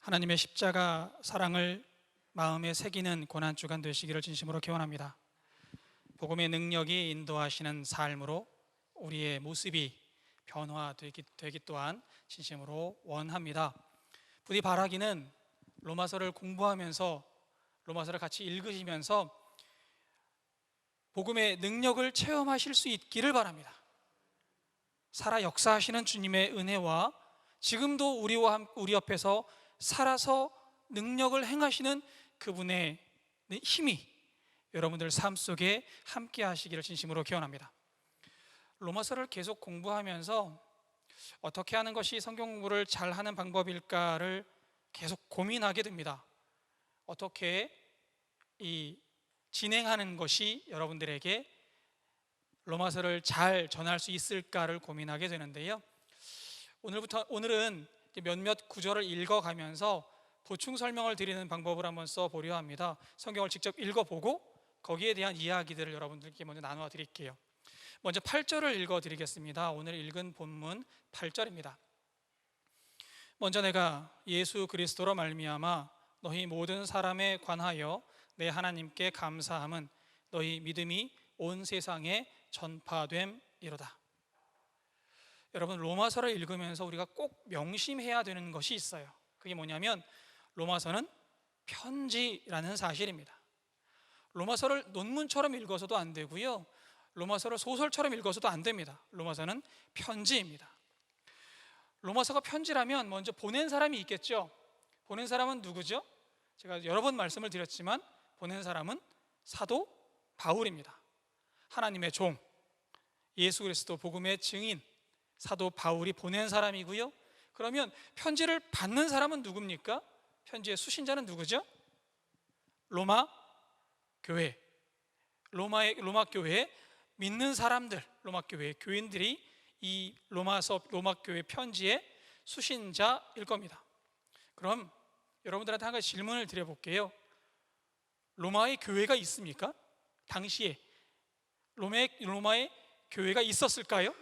하나님의 십자가 사랑을 마음에 새기는 고난주간 되시기를 진심으로 기원합니다. 복음의 능력이 인도하시는 삶으로 우리의 모습이 변화되기 또한 진심으로 원합니다. 부디 바라기는 로마서를 공부하면서, 로마서를 같이 읽으시면서 복음의 능력을 체험하실 수 있기를 바랍니다. 살아 역사하시는 주님의 은혜와 지금도 우리 옆에서 살아서 능력을 행하시는 그분의 힘이 여러분들 삶 속에 함께 하시기를 진심으로 기원합니다. 로마서를 계속 공부하면서 어떻게 하는 것이 성경 공부를 잘하는 방법일까를 계속 고민하게 됩니다. 어떻게 진행하는 것이 여러분들에게 로마서를 잘 전할 수 있을까를 고민하게 되는데요. 오늘은 몇몇 구절을 읽어가면서 보충 설명을 드리는 방법을 한번 써보려 합니다. 성경을 직접 읽어보고 거기에 대한 이야기들을 여러분들께 먼저 나누어 드릴게요. 먼저 8절을 읽어드리겠습니다. 오늘 읽은 본문 8절입니다. 먼저 내가 예수 그리스도로 말미암아 너희 모든 사람에 관하여 내 하나님께 감사함은 너희 믿음이 온 세상에 전파됨이로다. 여러분, 로마서를 읽으면서 우리가 꼭 명심해야 되는 것이 있어요. 그게 뭐냐면 로마서는 편지라는 사실입니다. 로마서를 논문처럼 읽어서도 안 되고요, 로마서를 소설처럼 읽어서도 안 됩니다. 로마서는 편지입니다. 로마서가 편지라면 먼저 보낸 사람이 있겠죠. 보낸 사람은 누구죠? 제가 여러 번 말씀을 드렸지만 보낸 사람은 사도 바울입니다. 하나님의 종, 예수 그리스도 복음의 증인 사도 바울이 보낸 사람이고요. 그러면 편지를 받는 사람은 누굽니까? 편지의 수신자는 누구죠? 로마 교회, 로마 교회에 믿는 사람들, 로마 교회 교인들이 이 로마 교회 편지의 수신자일 겁니다. 그럼 여러분들한테 한 가지 질문을 드려볼게요. 로마의 교회가 있습니까? 당시에 로마의 교회가 있었을까요?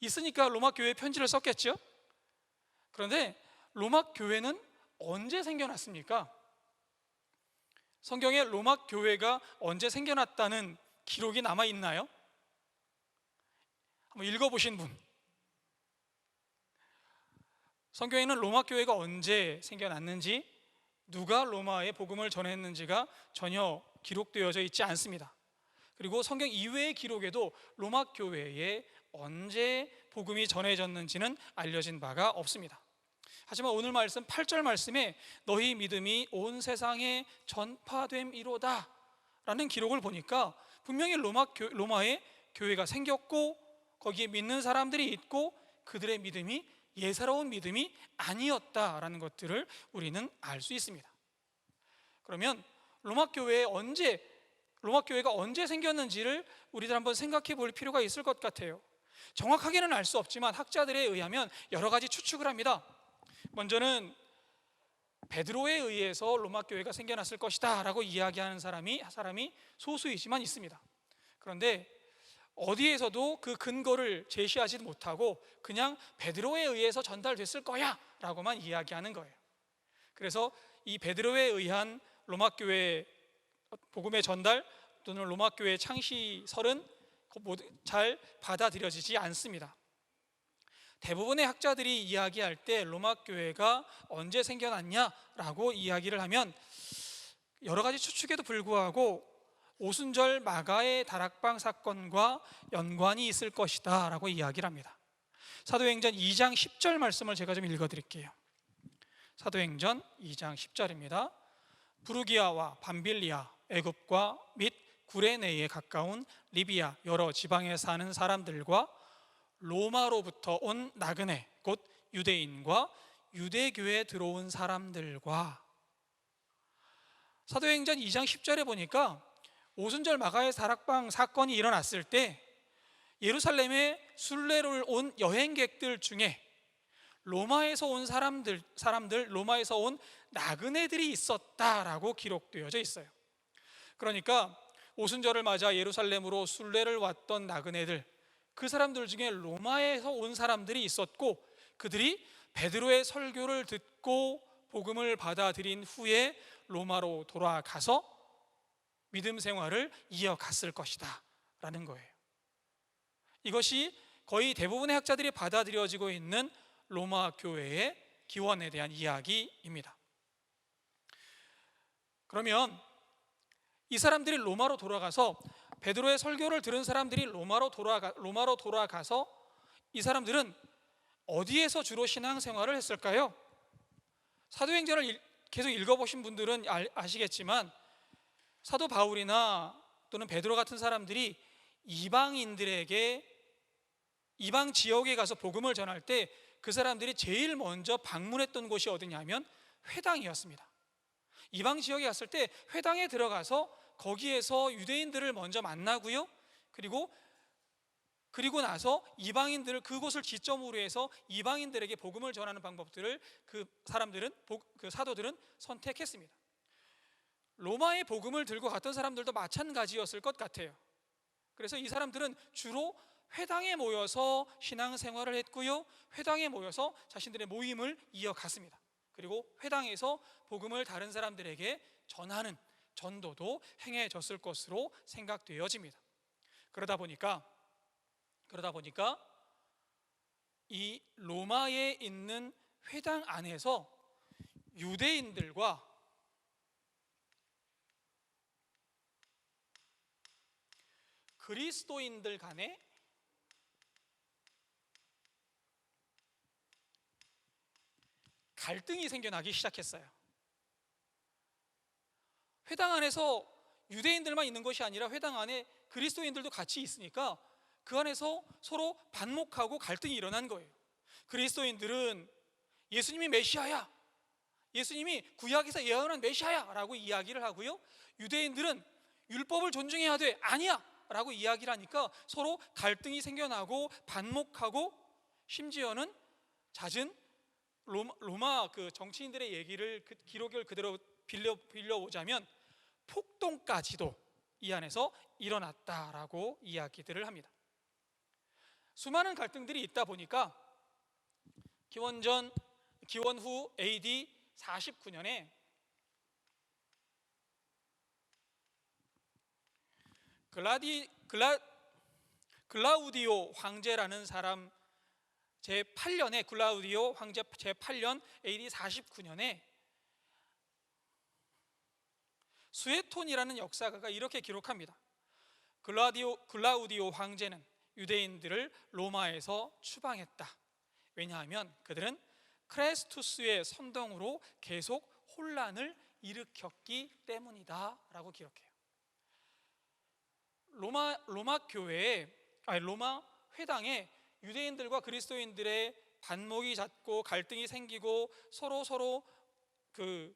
있으니까 로마 교회에 편지를 썼겠죠? 그런데 로마 교회는 언제 생겨났습니까? 성경에 로마 교회가 언제 생겨났다는 기록이 남아 있나요? 한번 읽어보신 분. 성경에는 로마 교회가 언제 생겨났는지, 누가 로마에 복음을 전했는지가 전혀 기록되어져 있지 않습니다. 그리고 성경 이외의 기록에도 로마 교회에 언제 복음이 전해졌는지는 알려진 바가 없습니다. 하지만 오늘 말씀 8절 말씀에 너희 믿음이 온 세상에 전파됨이로다 라는 기록을 보니까 분명히 로마에 교회가 생겼고 거기에 믿는 사람들이 있고 그들의 믿음이 예사로운 믿음이 아니었다라는 것들을 우리는 알 수 있습니다. 그러면 로마 교회가 언제 생겼는지를 우리들 한번 생각해 볼 필요가 있을 것 같아요. 정확하게는 알 수 없지만 학자들에 의하면 여러 가지 추측을 합니다. 먼저는 베드로에 의해서 로마 교회가 생겨났을 것이다 라고 이야기하는 사람이 소수이지만 있습니다. 그런데 어디에서도 그 근거를 제시하지 못하고 그냥 베드로에 의해서 전달됐을 거야 라고만 이야기하는 거예요. 그래서 이 베드로에 의한 로마 교회 복음의 전달 또는 로마 교회 창시설은 잘 받아들여지지 않습니다. 대부분의 학자들이 이야기할 때 로마 교회가 언제 생겨났냐라고 이야기를 하면 여러 가지 추측에도 불구하고 오순절 마가의 다락방 사건과 연관이 있을 것이다 라고 이야기를 합니다. 사도행전 2장 10절 말씀을 제가 좀 읽어드릴게요. 사도행전 2장 10절입니다. 부르기아와 밤빌리아, 애굽과 및 구레네에 가까운 리비아 여러 지방에 사는 사람들과 로마로부터 온 나그네 곧 유대인과 유대교에 들어온 사람들과. 사도행전 2장 10절에 보니까 오순절 마가의 다락방 사건이 일어났을 때 예루살렘에 순례를 온 여행객들 중에 로마에서 온 사람들, 로마에서 온 나그네들이 있었다라고 기록되어져 있어요. 그러니까 오순절을 맞아 예루살렘으로 순례를 왔던 나그네들, 그 사람들 중에 로마에서 온 사람들이 있었고 그들이 베드로의 설교를 듣고 복음을 받아들인 후에 로마로 돌아가서 믿음 생활을 이어갔을 것이다 라는 거예요. 이것이 거의 대부분의 학자들이 받아들여지고 있는 로마 교회의 기원에 대한 이야기입니다. 그러면 이 사람들이 로마로 돌아가서, 베드로의 설교를 들은 사람들이 로마로 돌아가서 이 사람들은 어디에서 주로 신앙생활을 했을까요? 사도행전을 계속 읽어보신 분들은 아시겠지만 사도 바울이나 또는 베드로 같은 사람들이 이방 지역에 가서 복음을 전할 때 그 사람들이 제일 먼저 방문했던 곳이 어디냐면 회당이었습니다. 이방 지역에 갔을 때 회당에 들어가서 거기에서 유대인들을 먼저 만나고요, 그리고 나서 이방인들을, 그곳을 지점으로 해서 이방인들에게 복음을 전하는 방법들을 그 사도들은 선택했습니다. 로마의 복음을 들고 갔던 사람들도 마찬가지였을 것 같아요. 그래서 이 사람들은 주로 회당에 모여서 신앙생활을 했고요, 회당에 모여서 자신들의 모임을 이어갔습니다. 그리고 회당에서 복음을 다른 사람들에게 전하는 전도도 행해졌을 것으로 생각되어집니다. 그러다 보니까 이 로마에 있는 회당 안에서 유대인들과 그리스도인들 간에 갈등이 생겨나기 시작했어요. 회당 안에서 유대인들만 있는 것이 아니라 회당 안에 그리스도인들도 같이 있으니까 그 안에서 서로 반목하고 갈등이 일어난 거예요. 그리스도인들은 예수님이 메시아야, 예수님이 구약에서 예언한 메시아야 라고 이야기를 하고요, 유대인들은 율법을 존중해야 돼, 아니야 라고 이야기를 하니까 서로 갈등이 생겨나고 반목하고, 심지어는 잦은 로마 그 정치인들의 얘기를, 기록을 그대로 빌려보자면 폭동까지도 이 안에서 일어났다라고 이야기들을 합니다. 수많은 갈등들이 있다 보니까 기원 후 AD 49년에 글라우디오 황제라는 사람 제8년에, 글라우디오 황제 제8년 AD 49년에 수에톤이라는 역사가가 이렇게 기록합니다. 글라우디오 황제는 유대인들을 로마에서 추방했다. 왜냐하면 그들은 크레스투스의 선동으로 계속 혼란을 일으켰기 때문이다 라고 기록해요. 로마 회당에 유대인들과 그리스도인들의 반목이 잦고 갈등이 생기고 서로 그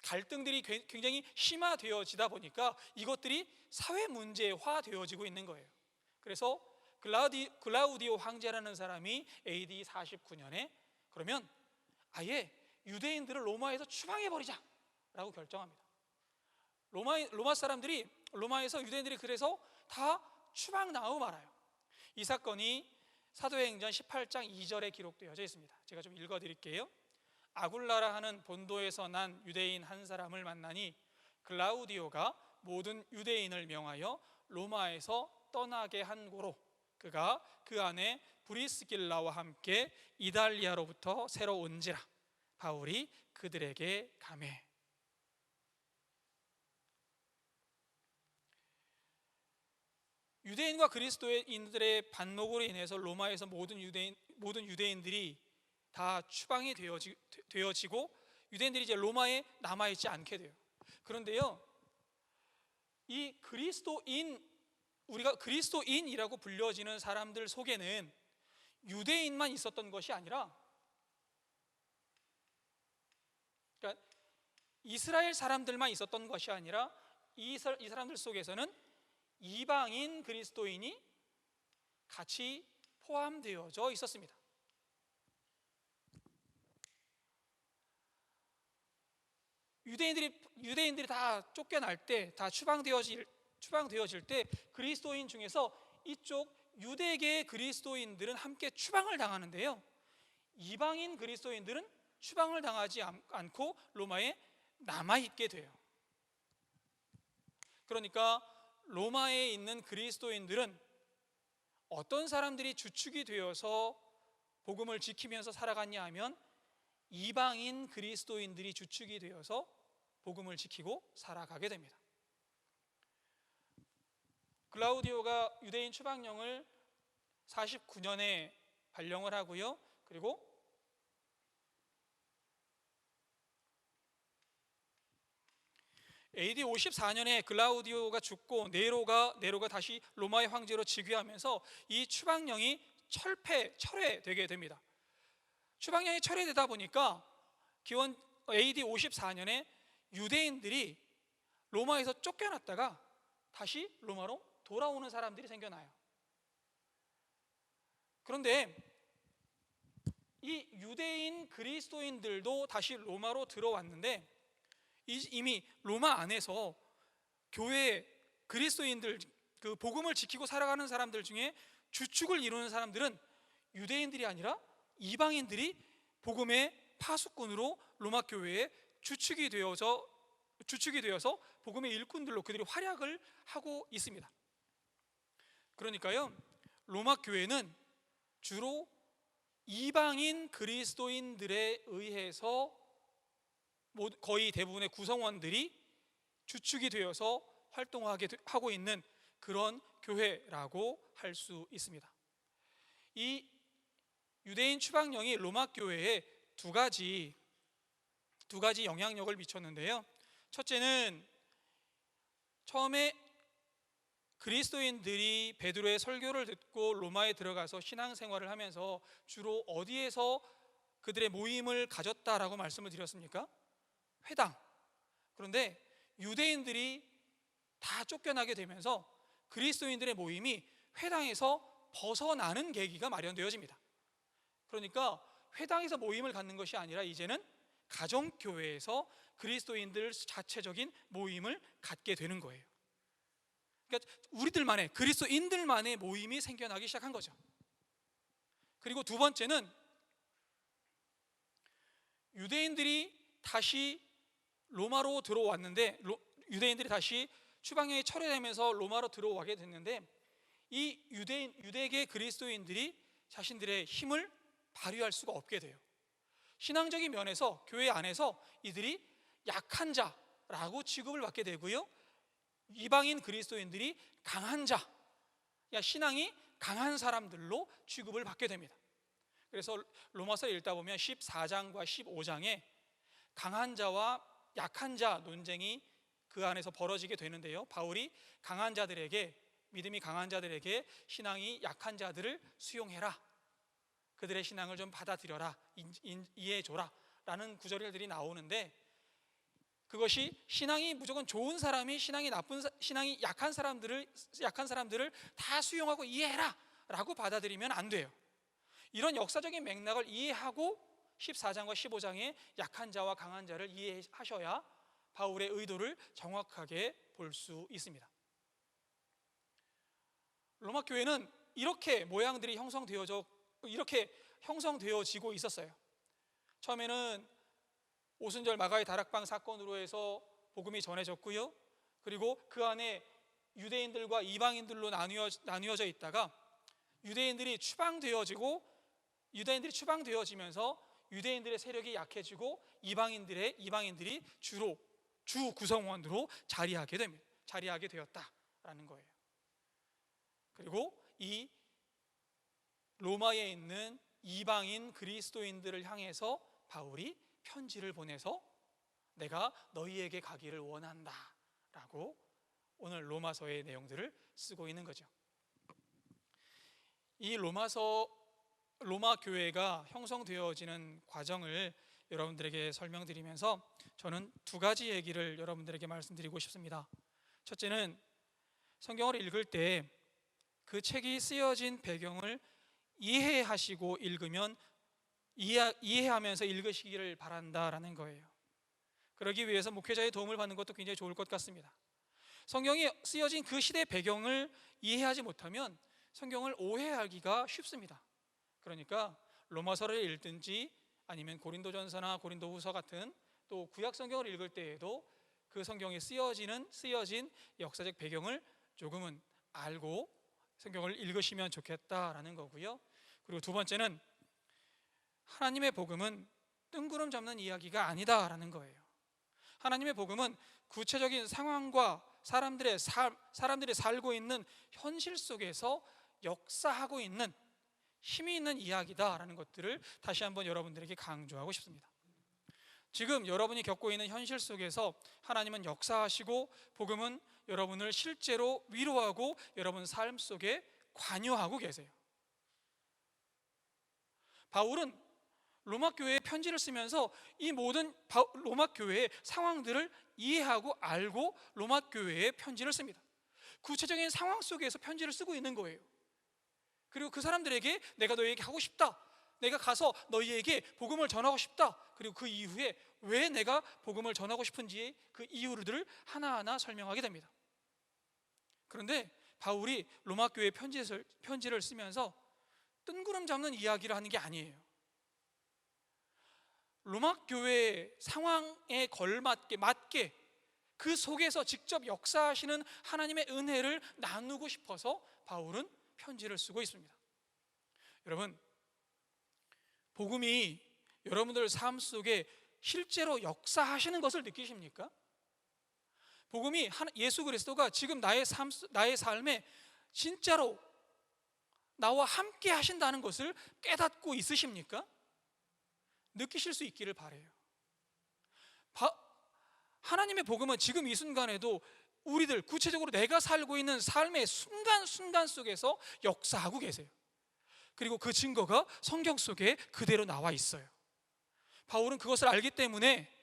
갈등들이 굉장히 심화되어지다 보니까 이것들이 사회 문제화 되어지고 있는 거예요. 그래서 글라우디오 황제라는 사람이 AD 49년에 그러면 아예 유대인들을 로마에서 추방해버리자 라고 결정합니다. 로마 사람들이, 로마에서 유대인들이 그래서 다 추방 나오고 말아요. 이 사건이 사도행전 18장 2절에 기록되어져 있습니다. 제가 좀 읽어드릴게요. 아굴라라 하는 본도에서 난 유대인 한 사람을 만나니 글라우디오가 모든 유대인을 명하여 로마에서 떠나게 한 고로 그가 그 안에 브리스길라와 함께 이달리아로부터 새로 온지라 바울이 그들에게 가매. 유대인과 그리스도인들의 반목으로 인해서 로마에서 모든 유대인들이 다 추방이 되어지고 유대인들이 이제 로마에 남아있지 않게 돼요. 그런데요, 이 우리가 그리스도인이라고 불려지는 사람들 속에는 유대인만 있었던 것이 아니라, 그러니까 이스라엘 사람들만 있었던 것이 아니라 이 사람들 속에서는 이방인 그리스도인이 같이 포함되어져 있었습니다. 유대인들이 다 쫓겨날 때, 다 추방되어질 때 그리스도인 중에서 이쪽 유대계 그리스도인들은 함께 추방을 당하는데요, 이방인 그리스도인들은 추방을 당하지 않고 로마에 남아있게 돼요. 그러니까 로마에 있는 그리스도인들은 어떤 사람들이 주축이 되어서 복음을 지키면서 살아갔냐 하면 이방인 그리스도인들이 주축이 되어서 복음을 지키고 살아가게 됩니다. 글라우디오가 유대인 추방령을 49년에 발령을 하고요. 그리고 AD 54년에 글라우디오가 죽고 네로가 다시 로마의 황제로 즉위하면서 이 추방령이 철회되게 됩니다. 추방령이 철회되다 보니까 기원 AD 54년에 유대인들이 로마에서 쫓겨났다가 다시 로마로 돌아오는 사람들이 생겨나요. 그런데 이 유대인 그리스도인들도 다시 로마로 들어왔는데 이미 로마 안에서 교회 그리스도인들, 그 복음을 지키고 살아가는 사람들 중에 주축을 이루는 사람들은 유대인들이 아니라 이방인들이 복음의 파수꾼으로 로마 교회에 주축이 되어서 복음의 일꾼들로 그들이 활약을 하고 있습니다. 그러니까요, 로마 교회는 주로 이방인 그리스도인들에 의해서 거의 대부분의 구성원들이 주축이 되어서 활동하고 있는 그런 교회라고 할 수 있습니다. 이 유대인 추방령이 로마 교회에 두 가지 영향력을 미쳤는데요. 첫째는 처음에 그리스도인들이 베드로의 설교를 듣고 로마에 들어가서 신앙생활을 하면서 주로 어디에서 그들의 모임을 가졌다라고 말씀을 드렸습니까? 회당. 그런데 유대인들이 다 쫓겨나게 되면서 그리스도인들의 모임이 회당에서 벗어나는 계기가 마련되어집니다. 그러니까 회당에서 모임을 갖는 것이 아니라 이제는 가정교회에서 그리스도인들 자체적인 모임을 갖게 되는 거예요. 그러니까 우리들만의, 그리스도인들만의 모임이 생겨나기 시작한 거죠. 그리고 두 번째는 유대인들이 다시 로마로 들어왔는데, 유대인들이 다시 추방령이 철회되면서 로마로 들어오게 됐는데, 이 유대계 그리스도인들이 자신들의 힘을 발휘할 수가 없게 돼요. 신앙적인 면에서 교회 안에서 이들이 약한 자라고 취급을 받게 되고요, 이방인 그리스도인들이 강한 자, 신앙이 강한 사람들로 취급을 받게 됩니다. 그래서 로마서 읽다 보면 14장과 15장에 강한 자와 약한 자 논쟁이 그 안에서 벌어지게 되는데요, 바울이 강한 자들에게, 믿음이 강한 자들에게 신앙이 약한 자들을 수용해라, 그들의 신앙을 좀 받아들여라, 이해해줘라 라는 구절들이 나오는데, 그것이 신앙이 무조건 좋은 사람이 신앙이 약한 사람들을 다 수용하고 이해해라 라고 받아들이면 안 돼요. 이런 역사적인 맥락을 이해하고 14장과 15장의 약한 자와 강한 자를 이해하셔야 바울의 의도를 정확하게 볼 수 있습니다. 로마 교회는 이렇게 모양들이 형성되어지고 있었어요. 처음에는 오순절 마가의 다락방 사건으로 해서 복음이 전해졌고요, 그리고 그 안에 유대인들과 이방인들로 나뉘어져 있다가 유대인들이 추방되어지면서 유대인들의 세력이 약해지고 이방인들이 주 구성원으로 자리하게 되었다라는 거예요. 그리고 이 로마에 있는 이방인 그리스도인들을 향해서 바울이 편지를 보내서 내가 너희에게 가기를 원한다 라고 오늘 로마서의 내용들을 쓰고 있는 거죠. 이 로마 교회가 형성되어지는 과정을 여러분들에게 설명드리면서 저는 두 가지 얘기를 여러분들에게 말씀드리고 싶습니다. 첫째는 성경을 읽을 때 그 책이 쓰여진 배경을 이해하시고 읽으면 이해하면서 읽으시기를 바란다라는 거예요. 그러기 위해서 목회자의 도움을 받는 것도 굉장히 좋을 것 같습니다. 성경이 쓰여진 그 시대 배경을 이해하지 못하면 성경을 오해하기가 쉽습니다. 그러니까 로마서를 읽든지 아니면 고린도전서나 고린도후서 같은 또 구약 성경을 읽을 때에도 그 성경에 쓰여진 역사적 배경을 조금은 알고 성경을 읽으시면 좋겠다라는 거고요. 그리고 두 번째는 하나님의 복음은 뜬구름 잡는 이야기가 아니다라는 거예요. 하나님의 복음은 구체적인 상황과 사람들이 살고 있는 현실 속에서 역사하고 있는 힘이 있는 이야기다라는 것들을 다시 한번 여러분들에게 강조하고 싶습니다. 지금 여러분이 겪고 있는 현실 속에서 하나님은 역사하시고 복음은 여러분을 실제로 위로하고 여러분 삶 속에 관여하고 계세요. 바울은 로마 교회에 편지를 쓰면서 이 모든 로마 교회의 상황들을 이해하고 알고 로마 교회에 편지를 씁니다. 구체적인 상황 속에서 편지를 쓰고 있는 거예요. 그리고 그 사람들에게 내가 너희에게 하고 싶다, 내가 가서 너희에게 복음을 전하고 싶다, 그리고 그 이후에 왜 내가 복음을 전하고 싶은지 그 이유들을 하나하나 설명하게 됩니다. 그런데 바울이 로마 교회에 편지를 쓰면서 뜬구름 잡는 이야기를 하는 게 아니에요. 로마 교회의 상황에 맞게 그 속에서 직접 역사하시는 하나님의 은혜를 나누고 싶어서 바울은 편지를 쓰고 있습니다. 여러분, 복음이 여러분들 삶 속에 실제로 역사하시는 것을 느끼십니까? 복음이 예수 그리스도가 지금 나의 삶에 진짜로 나와 함께 하신다는 것을 깨닫고 있으십니까? 느끼실 수 있기를 바라요. 하나님의 복음은 지금 이 순간에도 우리들 구체적으로 내가 살고 있는 삶의 순간순간 속에서 역사하고 계세요. 그리고 그 증거가 성경 속에 그대로 나와 있어요. 바울은 그것을 알기 때문에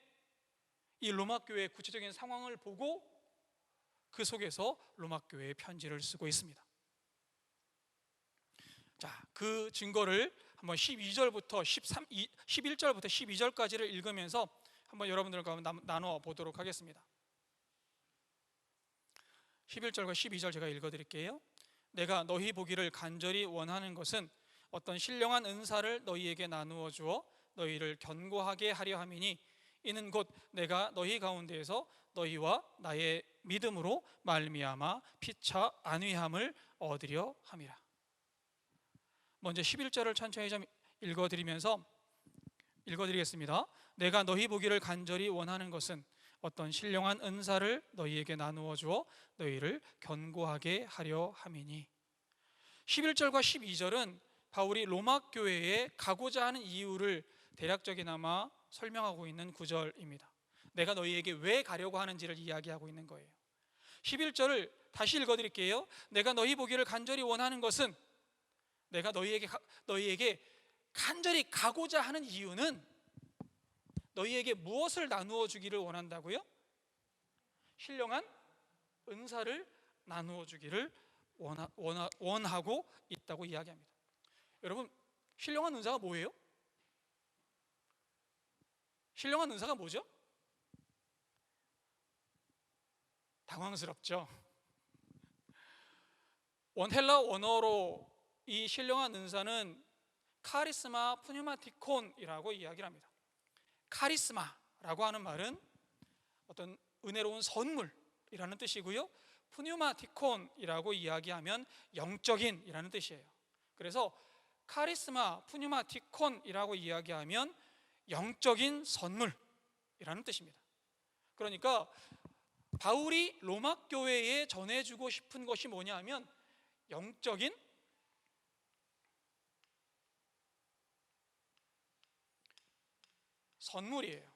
이 로마 교회의 구체적인 상황을 보고 그 속에서 로마 교회에 편지를 쓰고 있습니다. 자, 그 증거를 한번 11절부터 12절까지를 읽으면서 한번 여러분들과 나누어 보도록 하겠습니다. 11절과 12절 제가 읽어드릴게요. 내가 너희 보기를 간절히 원하는 것은 어떤 신령한 은사를 너희에게 나누어 주어 너희를 견고하게 하려 함이니 이는 곧 내가 너희 가운데에서 너희와 나의 믿음으로 말미암아 피차 안위함을 얻으려 함이라. 먼저 11절을 천천히 좀 읽어드리겠습니다. 내가 너희 보기를 간절히 원하는 것은 어떤 신령한 은사를 너희에게 나누어 주어 너희를 견고하게 하려 함이니. 11절과 12절은 바울이 로마 교회에 가고자 하는 이유를 대략적이나마 설명하고 있는 구절입니다. 내가 너희에게 왜 가려고 하는지를 이야기하고 있는 거예요. 11절을 다시 읽어드릴게요. 내가 너희 보기를 간절히 원하는 것은, 내가 너희에게 간절히 가고자 하는 이유는 너희에게 무엇을 나누어 주기를 원한다고요? 신령한 은사를 나누어 주기를 원하고 있다고 이야기합니다. 여러분, 신령한 은사가 뭐예요? 신령한 은사가 뭐죠? 당황스럽죠? 헬라 원어로 이 신령한 은사는 카리스마 푸뉴마티콘이라고 이야기를 합니다. 카리스마라고 하는 말은 어떤 은혜로운 선물이라는 뜻이고요, 푸뉴마티콘이라고 이야기하면 영적인이라는 뜻이에요. 그래서 카리스마 푸뉴마티콘이라고 이야기하면 영적인 선물이라는 뜻입니다. 그러니까 바울이 로마 교회에 전해주고 싶은 것이 뭐냐 하면 영적인 선물이에요.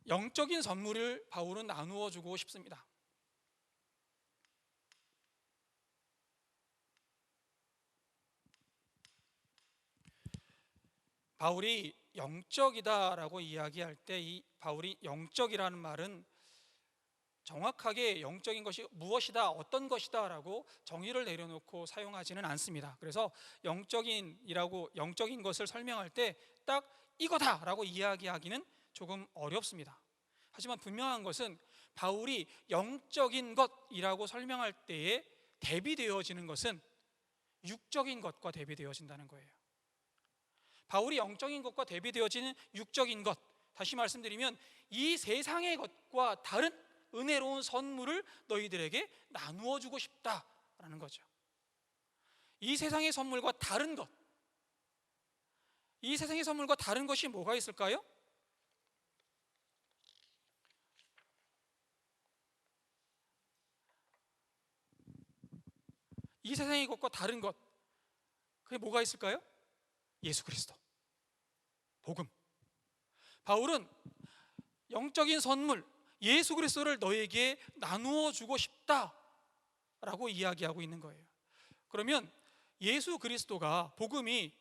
영적인 선물을 바울은 나누어 주고 싶습니다. 바울이 영적이다라고 이야기할 때 이 바울이 영적이라는 말은 정확하게 영적인 것이 무엇이다, 어떤 것이다 라고 정의를 내려놓고 사용하지는 않습니다. 그래서 영적인 것을 설명할 때 딱 이거다라고 이야기하기는 조금 어렵습니다. 하지만 분명한 것은 바울이 영적인 것이라고 설명할 때에 대비되어지는 것은 육적인 것과 대비되어진다는 거예요. 바울이 영적인 것과 대비되어지는 육적인 것, 다시 말씀드리면 이 세상의 것과 다른 은혜로운 선물을 너희들에게 나누어 주고 싶다라는 거죠. 이 세상의 선물과 다른 것, 이 세상의 선물과 다른 것이 뭐가 있을까요? 이 세상의 것과 다른 것, 그게 뭐가 있을까요? 예수 그리스도, 복음. 바울은 영적인 선물 예수 그리스도를 너에게 나누어 주고 싶다라고 이야기하고 있는 거예요. 그러면 예수 그리스도가, 복음이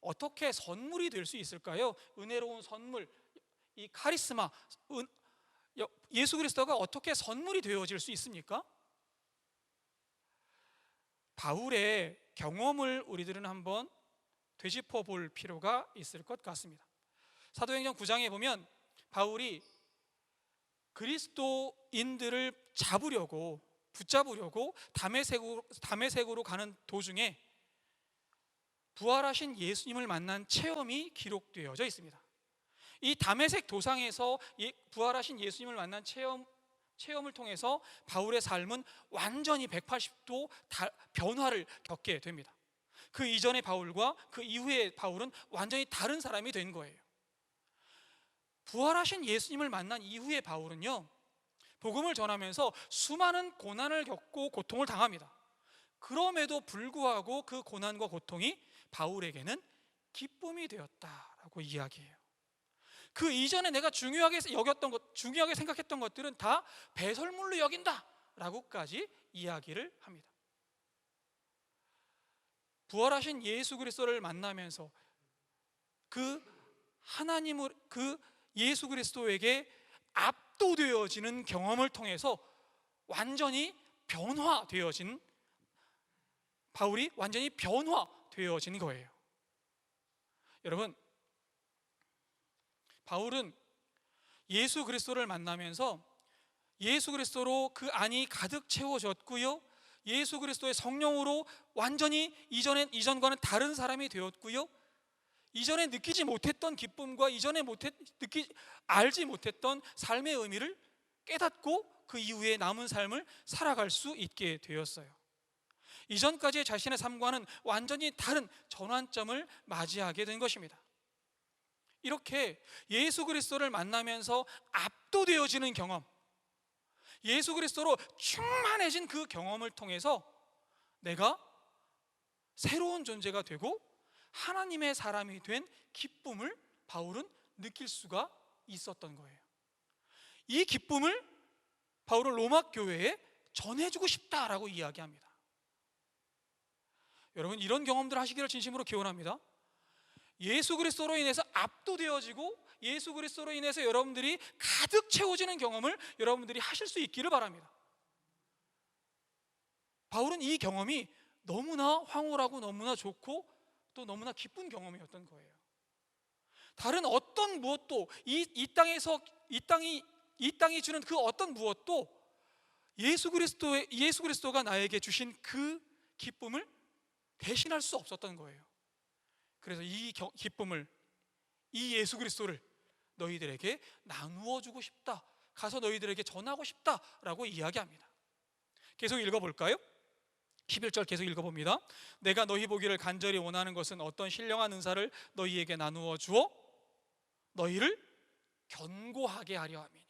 어떻게 선물이 될 수 있을까요? 은혜로운 선물, 이 카리스마, 예수 그리스도가 어떻게 선물이 되어질 수 있습니까? 바울의 경험을 우리들은 한번 되짚어 볼 필요가 있을 것 같습니다. 사도행전 9장에 보면 바울이 그리스도인들을 붙잡으려고 다메섹으로 가는 도중에 부활하신 예수님을 만난 체험이 기록되어져 있습니다. 이 다메섹 도상에서 부활하신 예수님을 만난 체험을 통해서 바울의 삶은 완전히 180도 변화를 겪게 됩니다. 그 이전의 바울과 그 이후의 바울은 완전히 다른 사람이 된 거예요. 부활하신 예수님을 만난 이후의 바울은요, 복음을 전하면서 수많은 고난을 겪고 고통을 당합니다. 그럼에도 불구하고 그 고난과 고통이 바울에게는 기쁨이 되었다라고 이야기해요. 그 이전에 내가 중요하게 생각했던 것들은 다 배설물로 여긴다라고까지 이야기를 합니다. 부활하신 예수 그리스도를 만나면서 그 예수 그리스도에게 압도되어지는 경험을 통해서 완전히 변화되어진 바울이 완전히 변화되어진 거예요. 여러분, 바울은 예수 그리스도를 만나면서 예수 그리스도로 그 안이 가득 채워졌고요, 예수 그리스도의 성령으로 완전히 이전과는 다른 사람이 되었고요, 이전에 느끼지 못했던 기쁨과 이전에 알지 못했던 삶의 의미를 깨닫고 그 이후에 남은 삶을 살아갈 수 있게 되었어요. 이전까지의 자신의 삶과는 완전히 다른 전환점을 맞이하게 된 것입니다. 이렇게 예수 그리스도를 만나면서 압도되어지는 경험, 예수 그리스도로 충만해진 그 경험을 통해서 내가 새로운 존재가 되고 하나님의 사람이 된 기쁨을 바울은 느낄 수가 있었던 거예요. 이 기쁨을 바울은 로마 교회에 전해주고 싶다라고 이야기합니다. 여러분, 이런 경험들 하시기를 진심으로 기원합니다. 예수 그리스도로 인해서 압도되어지고 예수 그리스도로 인해서 여러분들이 가득 채워지는 경험을 여러분들이 하실 수 있기를 바랍니다. 바울은 이 경험이 너무나 황홀하고 너무나 좋고 또 너무나 기쁜 경험이었던 거예요. 다른 어떤 무엇도 이 땅이 주는 그 어떤 무엇도 예수 그리스도가 나에게 주신 그 기쁨을 대신할 수 없었던 거예요. 그래서 이 기쁨을, 이 예수 그리스도를 너희들에게 나누어 주고 싶다, 가서 너희들에게 전하고 싶다라고 이야기합니다. 계속 읽어볼까요? 11절 계속 읽어봅니다. 내가 너희 보기를 간절히 원하는 것은 어떤 신령한 은사를 너희에게 나누어 주어 너희를 견고하게 하려 함이니.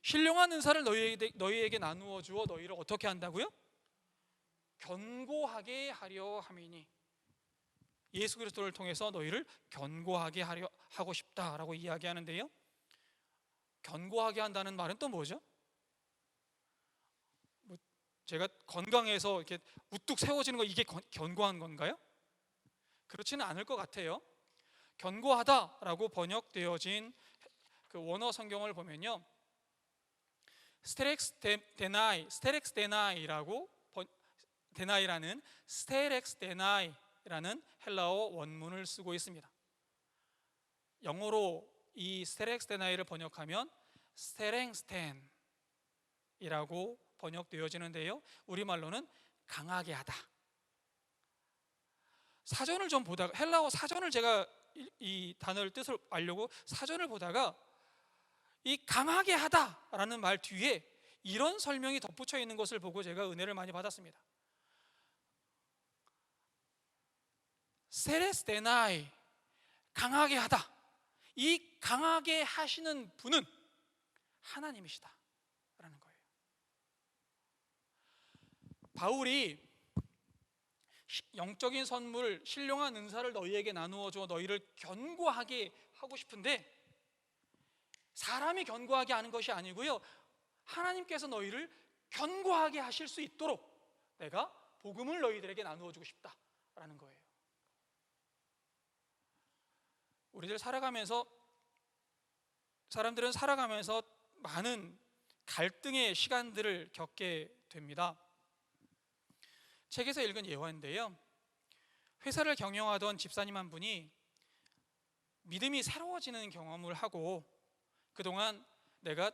신령한 은사를 너희에게 나누어 주어 너희를 어떻게 한다고요? 견고하게 하려 함이니. 예수 그리스도를 통해서 너희를 견고하게 하고 싶다라고 이야기하는데요, 견고하게 한다는 말은 또 뭐죠? 제가 건강해서 이렇게 우뚝 세워지는 거, 이게 견고한 건가요? 그렇지는 않을 것 같아요. 견고하다라고 번역되어진 그 원어 성경을 보면요, 스테렉스 데나이라는 헬라어 원문을 쓰고 있습니다. 영어로 이 스테렉스테나이를 번역하면 스테랭스텐이라고 번역되어지는데요, 우리말로는 강하게 하다. 사전을 좀 보다가, 헬라어 사전을 제가 이 단어를 뜻을 알려고 사전을 보다가 이 강하게 하다라는 말 뒤에 이런 설명이 덧붙여 있는 것을 보고 제가 은혜를 많이 받았습니다. 세레스테나이, 강하게 하다. 이 강하게 하시는 분은 하나님이시다 라는 거예요. 바울이 영적인 선물, 신령한 은사를 너희에게 나누어 주어 너희를 견고하게 하고 싶은데, 사람이 견고하게 하는 것이 아니고요, 하나님께서 너희를 견고하게 하실 수 있도록 내가 복음을 너희들에게 나누어 주고 싶다라는 거예요. 우리들 사람들은 살아가면서 많은 갈등의 시간들을 겪게 됩니다. 책에서 읽은 예화인데요, 회사를 경영하던 집사님 한 분이 믿음이 새로워지는 경험을 하고, 그동안 내가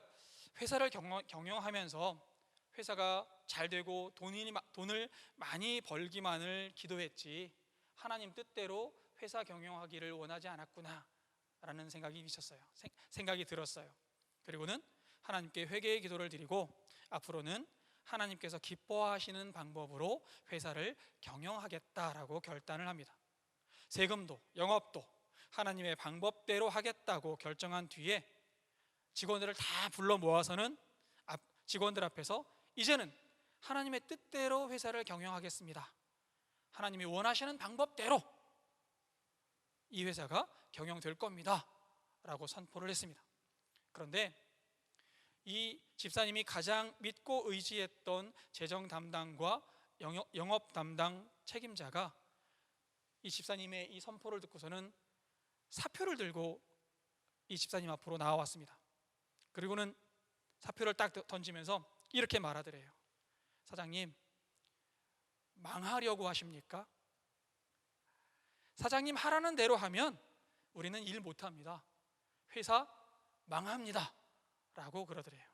회사를 경영하면서 회사가 잘 되고 돈을 많이 벌기만을 기도했지 하나님 뜻대로 회사 경영하기를 원하지 않았구나 라는 생각이 들었어요. 그리고는 하나님께 회개의 기도를 드리고 앞으로는 하나님께서 기뻐하시는 방법으로 회사를 경영하겠다라고 결단을 합니다. 세금도 영업도 하나님의 방법대로 하겠다고 결정한 뒤에 직원들을 다 불러 모아서는 직원들 앞에서 이제는 하나님의 뜻대로 회사를 경영하겠습니다, 하나님이 원하시는 방법대로 이 회사가 경영될 겁니다 라고 선포를 했습니다. 그런데 이 집사님이 가장 믿고 의지했던 재정 담당과 영업 담당 책임자가 이 집사님의 이 선포를 듣고서는 사표를 들고 이 집사님 앞으로 나와왔습니다. 그리고는 사표를 딱 던지면서 이렇게 말하더래요. 사장님, 망하려고 하십니까? 사장님 하라는 대로 하면 우리는 일 못합니다. 회사 망합니다 라고 그러더래요.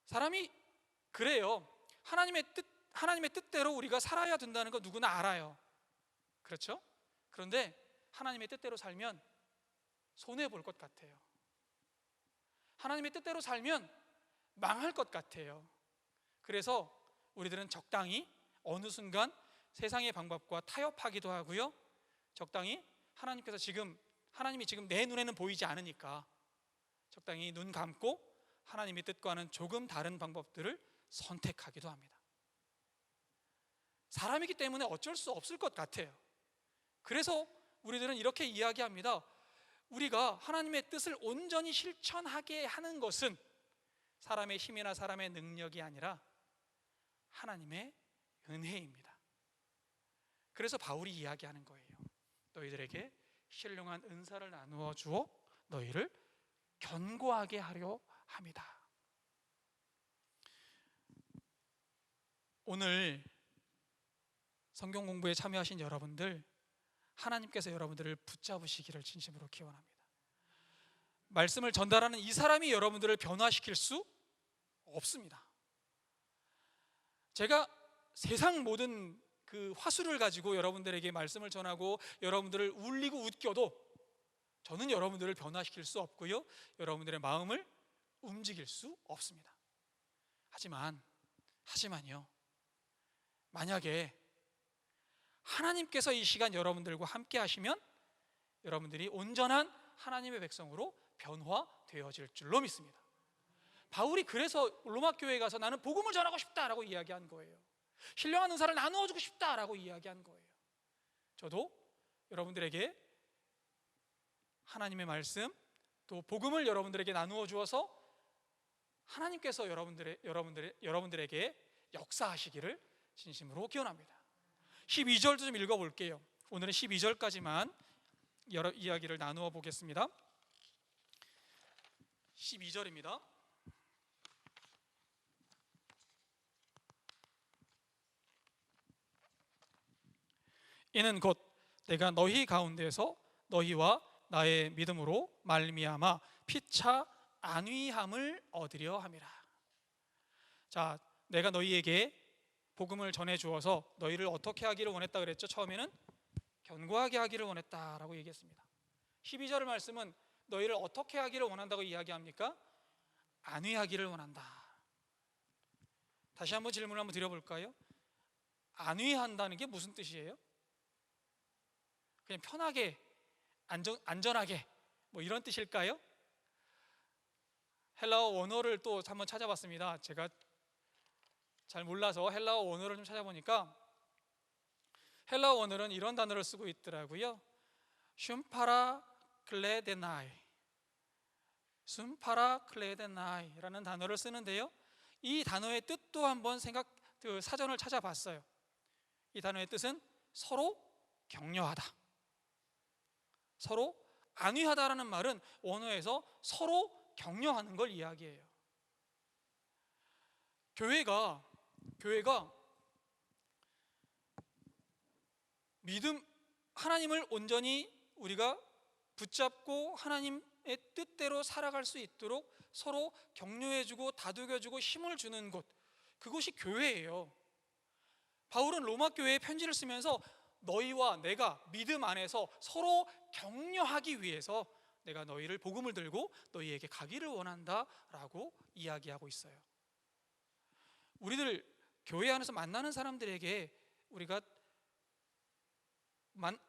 사람이 그래요. 하나님의 뜻대로 우리가 살아야 된다는 거 누구나 알아요. 그렇죠? 그런데 하나님의 뜻대로 살면 손해볼 것 같아요. 하나님의 뜻대로 살면 망할 것 같아요. 그래서 우리들은 적당히 어느 순간 세상의 방법과 타협하기도 하고요, 적당히 하나님이 지금 내 눈에는 보이지 않으니까 적당히 눈 감고 하나님의 뜻과는 조금 다른 방법들을 선택하기도 합니다. 사람이기 때문에 어쩔 수 없을 것 같아요. 그래서 우리들은 이렇게 이야기합니다. 우리가 하나님의 뜻을 온전히 실천하게 하는 것은 사람의 힘이나 사람의 능력이 아니라 하나님의 은혜입니다. 그래서 바울이 이야기하는 거예요. 너희들에게 신령한 은사를 나누어 주어 너희를 견고하게 하려 합니다. 오늘 성경 공부에 참여하신 여러분들, 하나님께서 여러분들을 붙잡으시기를 진심으로 기원합니다. 말씀을 전달하는 이 사람이 여러분들을 변화시킬 수 없습니다. 제가 세상 모든 그 화술을 가지고 여러분들에게 말씀을 전하고 여러분들을 울리고 웃겨도 저는 여러분들을 변화시킬 수 없고요, 여러분들의 마음을 움직일 수 없습니다. 하지만요, 만약에 하나님께서 이 시간 여러분들과 함께 하시면 여러분들이 온전한 하나님의 백성으로 변화되어질 줄로 믿습니다. 바울이 그래서 로마 교회에 가서 나는 복음을 전하고 싶다라고 이야기한 거예요. 신령한 은사를 나누어주고 싶다라고 이야기한 거예요. 저도 여러분들에게 하나님의 말씀, 또 복음을 여러분들에게 나누어 주어서 하나님께서 여러분들에게 역사하시기를 진심으로 기원합니다. 12절도 좀 읽어볼게요. 오늘은 12절까지만 여러 이야기를 나누어 보겠습니다. 12절입니다. 이는 곧 내가 너희 가운데서 너희와 나의 믿음으로 말미암아 피차 안위함을 얻으려 함이라. 자, 내가 너희에게 복음을 전해 주어서 너희를 어떻게 하기를 원했다 그랬죠? 처음에는 견고하게 하기를 원했다라고 얘기했습니다. 12절 말씀은 너희를 어떻게 하기를 원한다고 이야기합니까? 안위하기를 원한다. 다시 한번 질문을 한번 드려볼까요? 안위한다는 게 무슨 뜻이에요? 그냥 편하게, 안전하게 뭐 이런 뜻일까요? 헬라어 원어를 또 한번 찾아봤습니다. 제가 잘 몰라서 헬라어 원어를 좀 찾아보니까 헬라어 원어는 이런 단어를 쓰고 있더라고요. 슌파라클레데나이, 슌파라클레데나이라는 단어를 쓰는데요, 이 단어의 뜻도 한번 사전을 찾아봤어요. 이 단어의 뜻은 서로 격려하다. 서로 안위하다라는 말은 원어에서 서로 격려하는 걸 이야기해요. 교회가 하나님을 온전히 우리가 붙잡고 하나님의 뜻대로 살아갈 수 있도록 서로 격려해주고 다독여주고 힘을 주는 곳, 그곳이 교회예요. 바울은 로마 교회에 편지를 쓰면서 너희와 내가 믿음 안에서 서로 격려하기 위해서 내가 너희를 복음을 들고 너희에게 가기를 원한다라고 이야기하고 있어요. 우리들 교회 안에서 만나는 사람들에게 우리가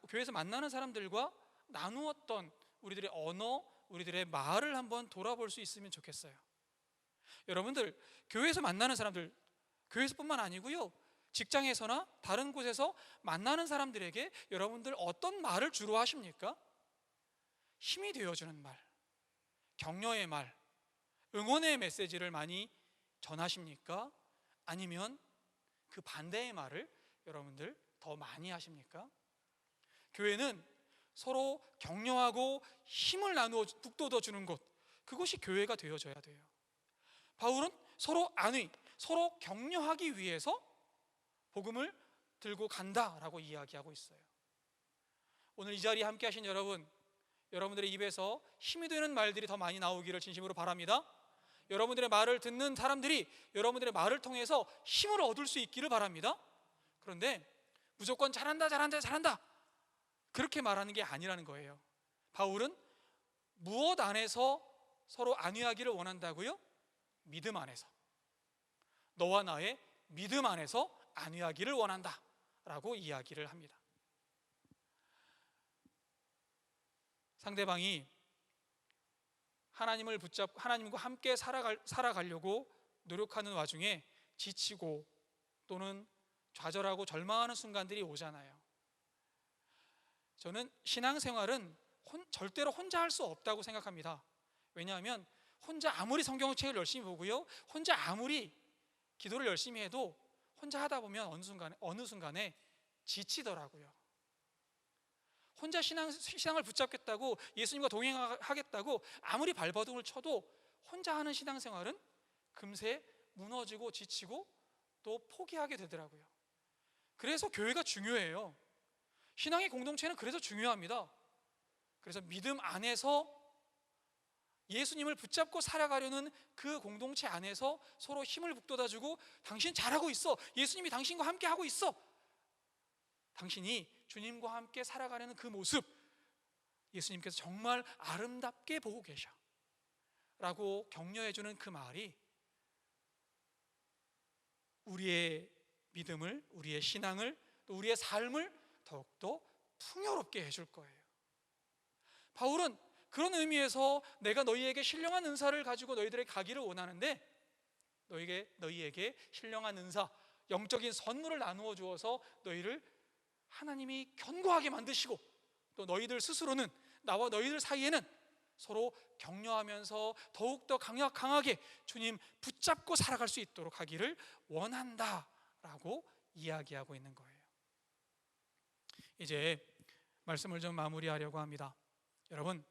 교회에서 만나는 사람들과 나누었던 우리들의 언어, 우리들의 말을 한번 돌아볼 수 있으면 좋겠어요. 여러분들 교회에서 만나는 사람들, 교회에서뿐만 아니고요, 직장에서나 다른 곳에서 만나는 사람들에게 여러분들 어떤 말을 주로 하십니까? 힘이 되어주는 말, 격려의 말, 응원의 메시지를 많이 전하십니까? 아니면 그 반대의 말을 여러분들 더 많이 하십니까? 교회는 서로 격려하고 힘을 나누어 북돋워주는 곳, 그것이 교회가 되어져야 돼요. 바울은 서로 안위, 서로 격려하기 위해서 복음을 들고 간다라고 이야기하고 있어요. 오늘 이 자리에 함께 하신 여러분, 여러분들의 입에서 힘이 되는 말들이 더 많이 나오기를 진심으로 바랍니다. 여러분들의 말을 듣는 사람들이 여러분들의 말을 통해서 힘을 얻을 수 있기를 바랍니다. 그런데 무조건 잘한다 그렇게 말하는 게 아니라는 거예요. 바울은 무엇 안에서 서로 안위하기를 원한다고요? 믿음 안에서, 너와 나의 믿음 안에서 안위하기를 원한다 라고 이야기를 합니다. 상대방이 하나님을 붙잡고 하나님과 함께 살아가려고 노력하는 와중에 지치고 또는 좌절하고 절망하는 순간들이 오잖아요. 저는 신앙생활은 절대로 혼자 할 수 없다고 생각합니다. 왜냐하면 혼자 아무리 성경책을 열심히 보고요, 혼자 아무리 기도를 열심히 해도 혼자 하다 보면 어느 순간에 지치더라고요. 혼자 신앙을 붙잡겠다고, 예수님과 동행하겠다고 아무리 발버둥을 쳐도 혼자 하는 신앙생활은 금세 무너지고 지치고 또 포기하게 되더라고요. 그래서 교회가 중요해요. 신앙의 공동체는 그래서 중요합니다. 그래서 믿음 안에서 예수님을 붙잡고 살아가려는 그 공동체 안에서 서로 힘을 북돋아주고, 당신 잘하고 있어, 예수님이 당신과 함께 하고 있어, 당신이 주님과 함께 살아가려는 그 모습, 예수님께서 정말 아름답게 보고 계셔 라고 격려해주는 그 말이 우리의 믿음을, 우리의 신앙을, 또 우리의 삶을 더욱더 풍요롭게 해줄 거예요. 바울은 그런 의미에서 내가 너희에게 신령한 은사를 가지고 너희들에게 가기를 원하는데, 너희에게 신령한 은사, 영적인 선물을 나누어 주어서 너희를 하나님이 견고하게 만드시고, 또 너희들 스스로는, 나와 너희들 사이에는 서로 격려하면서 더욱더 강하게 주님 붙잡고 살아갈 수 있도록 하기를 원한다라고 이야기하고 있는 거예요. 이제 말씀을 좀 마무리하려고 합니다. 여러분,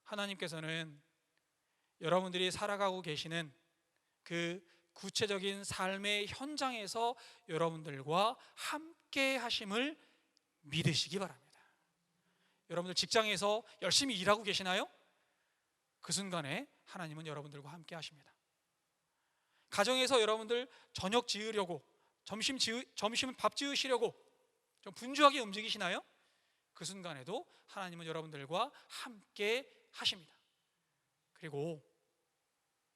하나님께서는 여러분들이 살아가고 계시는 그 구체적인 삶의 현장에서 여러분들과 함께 하심을 믿으시기 바랍니다. 여러분들 직장에서 열심히 일하고 계시나요? 그 순간에 하나님은 여러분들과 함께 하십니다. 가정에서 여러분들 저녁 지으려고, 점심 밥 지으시려고 좀 분주하게 움직이시나요? 그 순간에도 하나님은 여러분들과 함께 하십니다. 그리고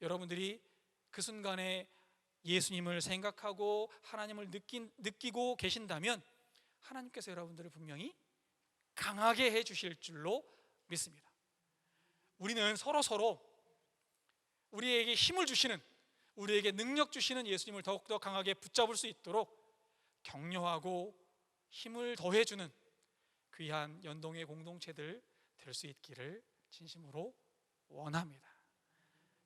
여러분들이 그 순간에 예수님을 생각하고 하나님을 느끼고 계신다면 하나님께서 여러분들을 분명히 강하게 해주실 줄로 믿습니다. 우리는 서로 우리에게 힘을 주시는, 우리에게 능력 주시는 예수님을 더욱더 강하게 붙잡을 수 있도록 격려하고 힘을 더해주는 귀한 연동의 공동체들 될 수 있기를 진심으로 원합니다.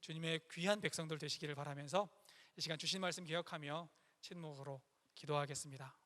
주님의 귀한 백성들 되시기를 바라면서 이 시간 주신 말씀 기억하며 침묵으로 기도하겠습니다.